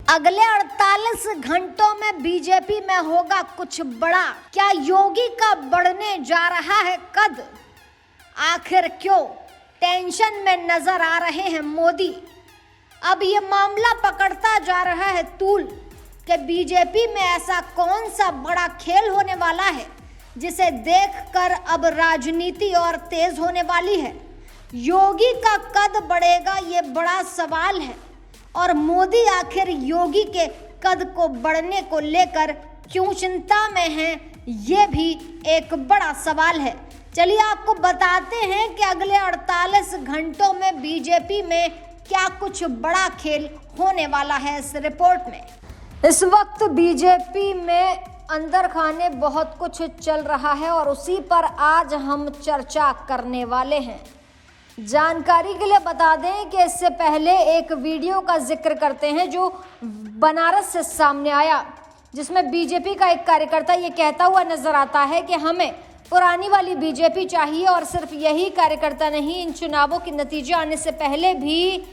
अगले 48 घंटों में बीजेपी में होगा कुछ बड़ा। क्या योगी का बढ़ने जा रहा है कद? आखिर क्यों टेंशन में नजर आ रहे हैं मोदी? अब ये मामला पकड़ता जा रहा है तूल कि बीजेपी में ऐसा कौन सा बड़ा खेल होने वाला है जिसे देखकर अब राजनीति और तेज होने वाली है। योगी का कद बढ़ेगा, ये बड़ा सवाल है। और मोदी आखिर योगी के कद को बढ़ने को लेकर क्यों चिंता में हैं, ये भी एक बड़ा सवाल है। चलिए आपको बताते हैं कि अगले 48 घंटों में बीजेपी में क्या कुछ बड़ा खेल होने वाला है इस रिपोर्ट में। इस वक्त बीजेपी में अंदर खाने बहुत कुछ चल रहा है और उसी पर आज हम चर्चा करने वाले हैं। जानकारी के लिए बता दें कि इससे पहले एक वीडियो का जिक्र करते हैं जो बनारस से सामने आया, जिसमें बीजेपी का एक कार्यकर्ता ये कहता हुआ नजर आता है कि हमें पुरानी वाली बीजेपी चाहिए। और सिर्फ यही कार्यकर्ता नहीं, इन चुनावों के नतीजे आने से पहले भी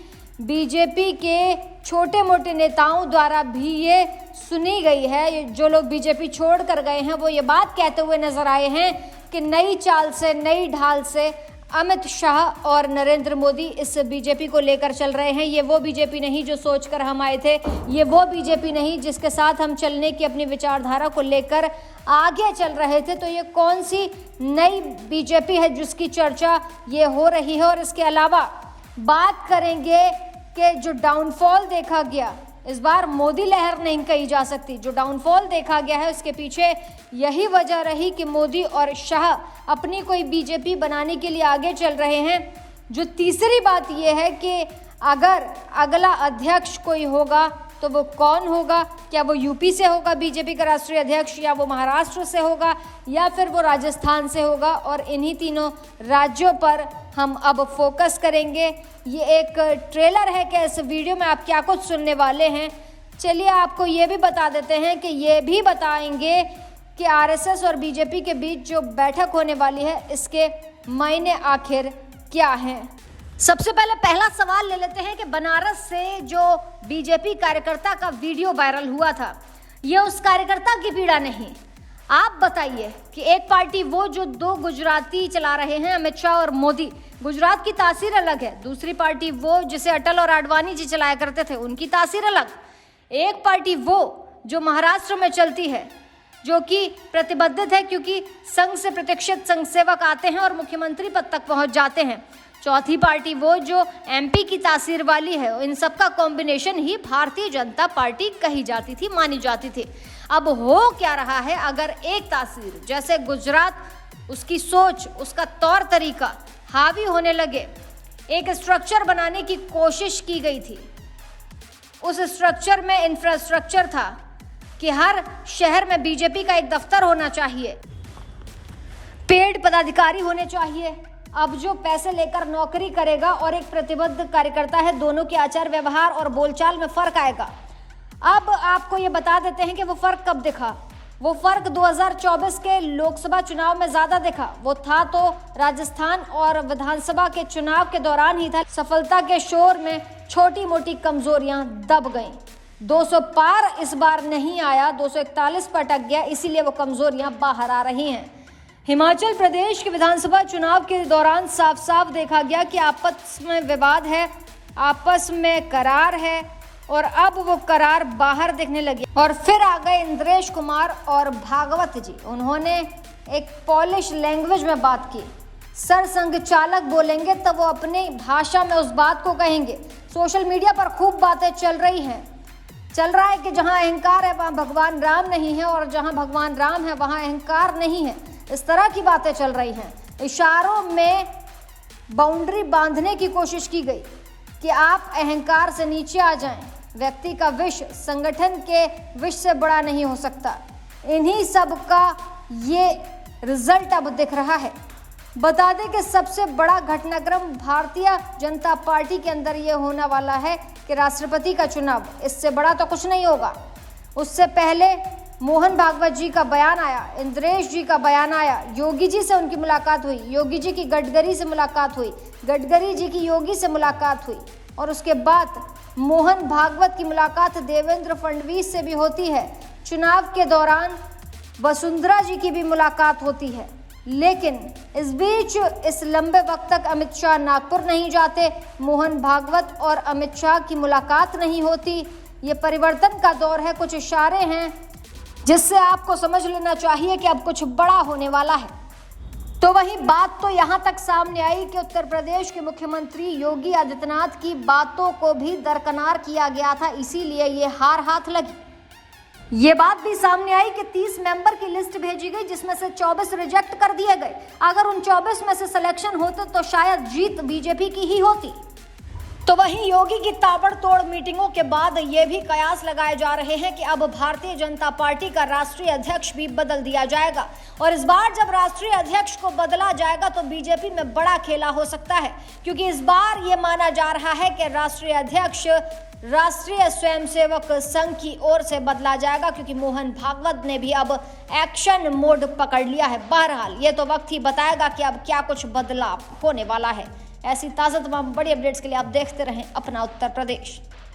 बीजेपी के छोटे मोटे नेताओं द्वारा भी ये सुनी गई है। जो लोग बीजेपी छोड़ कर गए हैं वो ये बात कहते हुए नजर आए हैं कि नई चाल से, नई ढाल से अमित शाह और नरेंद्र मोदी इस बीजेपी को लेकर चल रहे हैं। ये वो बीजेपी नहीं जो सोचकर हम आए थे, ये वो बीजेपी नहीं जिसके साथ हम चलने की अपनी विचारधारा को लेकर आगे चल रहे थे। तो ये कौन सी नई बीजेपी है जिसकी चर्चा ये हो रही है। और इसके अलावा बात करेंगे कि जो डाउनफॉल देखा गया, इस बार मोदी लहर नहीं कही जा सकती, जो डाउनफॉल देखा गया है उसके पीछे यही वजह रही कि मोदी और शाह अपनी कोई बीजेपी बनाने के लिए आगे चल रहे हैं। जो तीसरी बात यह है कि अगर अगला अध्यक्ष कोई होगा तो वो कौन होगा? क्या वो यूपी से होगा बीजेपी का राष्ट्रीय अध्यक्ष, या वो महाराष्ट्र से होगा, या फिर वो राजस्थान से होगा? और इन्हीं तीनों राज्यों पर हम अब फोकस करेंगे। ये एक ट्रेलर है कि इस वीडियो में आप क्या कुछ सुनने वाले हैं। चलिए आपको ये भी बता देते हैं कि ये भी बताएंगे कि आरएसएस और बीजेपी के बीच जो बैठक होने वाली है इसके मायने आखिर क्या हैं। सबसे पहले पहला सवाल ले लेते हैं कि बनारस से जो बीजेपी कार्यकर्ता का वीडियो वायरल हुआ था, ये उस कार्यकर्ता की पीड़ा नहीं। आप बताइए कि एक पार्टी वो जो दो गुजराती चला रहे हैं, अमित शाह और मोदी, गुजरात की तासीर अलग है। दूसरी पार्टी वो जिसे अटल और आडवाणी जी चलाया करते थे, उनकी तासीर अलग। एक पार्टी वो जो महाराष्ट्र में चलती है, जो कि प्रतिबद्ध है क्योंकि संघ से प्रतीक्षित संघ सेवक आते हैं और मुख्यमंत्री पद तक पहुंच जाते हैं। चौथी पार्टी वो जो एमपी की तासीर वाली है। इन सब का कॉम्बिनेशन ही भारतीय जनता पार्टी कही जाती थी, मानी जाती थी। अब हो क्या रहा है, अगर एक तासीर जैसे गुजरात, उसकी सोच, उसका तौर तरीका हावी होने लगे, एक स्ट्रक्चर बनाने की कोशिश की गई थी। उस स्ट्रक्चर में इंफ्रास्ट्रक्चर था कि हर शहर में बीजेपी का एक दफ्तर होना चाहिए, पेड पदाधिकारी होने चाहिए। अब जो पैसे लेकर नौकरी करेगा और एक प्रतिबद्ध कार्यकर्ता है, दोनों के आचार व्यवहार और बोलचाल में फर्क आएगा। अब आपको ये बता देते हैं कि वो फर्क कब दिखा। वो फर्क 2024 के लोकसभा चुनाव में ज्यादा दिखा। वो था तो राजस्थान और विधानसभा के चुनाव के दौरान ही था। सफलता के शोर में छोटी मोटी कमजोरियां दब गईं। 200 पार इस बार नहीं आया, 241 पर अटक गया, इसीलिए वो कमजोरियां बाहर आ रही हैं। हिमाचल प्रदेश के विधानसभा चुनाव के दौरान साफ साफ देखा गया कि आपस में विवाद है, आपस में करार है, और अब वो करार बाहर दिखने लगे। और फिर आ गए इंद्रेश कुमार और भागवत जी। उन्होंने एक पॉलिश लैंग्वेज में बात की। सरसंघ चालक बोलेंगे तो वो अपनी भाषा में उस बात को कहेंगे। सोशल मीडिया पर खूब बातें चल रही हैं। चल रहा है कि जहां अहंकार है वहां भगवान राम नहीं है, और जहां भगवान राम है वहां अहंकार नहीं है। इस तरह की बातें चल रही हैं। इशारों में बाउंड्री बांधने की कोशिश की गई कि आप अहंकार से नीचे आ जाएं। व्यक्ति का विष संगठन के विष से बड़ा नहीं हो सकता। इन्हीं सब का ये रिजल्ट अब दिख रहा है। बता दें कि सबसे बड़ा घटनाक्रम भारतीय जनता पार्टी के अंदर ये होने वाला है कि राष्ट्रपति का चुनाव, इससे बड़ा तो कुछ नहीं होगा। उससे पहले मोहन भागवत जी का बयान आया, इंद्रेश जी का बयान आया, योगी जी से उनकी मुलाकात हुई, योगी जी की गडकरी से मुलाकात हुई, गडकरी जी की योगी से मुलाकात हुई, और उसके बाद मोहन भागवत की मुलाकात देवेंद्र फडणवीस से भी होती है। चुनाव के दौरान वसुंधरा जी की भी मुलाकात होती है, लेकिन इस बीच इस लंबे वक्त तक अमित शाह नागपुर नहीं जाते। मोहन भागवत और अमित शाह की मुलाकात नहीं होती। ये परिवर्तन का दौर है, कुछ इशारे हैं जिससे आपको समझ लेना चाहिए कि अब कुछ बड़ा होने वाला है। तो वही बात तो यहाँ तक सामने आई कि उत्तर प्रदेश के मुख्यमंत्री योगी आदित्यनाथ की बातों को भी दरकिनार किया गया था, इसीलिए ये हार हाथ लगी। ये बात भी सामने आई कि 30 मेंबर की लिस्ट भेजी गई, जिसमें से 24 रिजेक्ट कर दिए गए। अगर उन 24 में से सिलेक्शन होते तो शायद जीत बीजेपी की ही होती। तो वहीं योगी की ताबड़तोड़ मीटिंगों के बाद ये भी कयास लगाए जा रहे हैं कि अब भारतीय जनता पार्टी का राष्ट्रीय अध्यक्ष भी बदल दिया जाएगा, और इस बार जब राष्ट्रीय अध्यक्ष को बदला जाएगा तो बीजेपी में बड़ा खेला हो सकता है, क्योंकि इस बार ये माना जा रहा है कि राष्ट्रीय अध्यक्ष राष्ट्रीय स्वयंसेवक संघ की ओर से बदला जाएगा, क्योंकि मोहन भागवत ने भी अब एक्शन मोड पकड़ लिया है। बहरहाल ये तो वक्त ही बताएगा कि अब क्या कुछ बदलाव होने वाला है। ऐसी ताज़ा तमाम बड़ी अपडेट्स के लिए आप देखते रहें अपना उत्तर प्रदेश।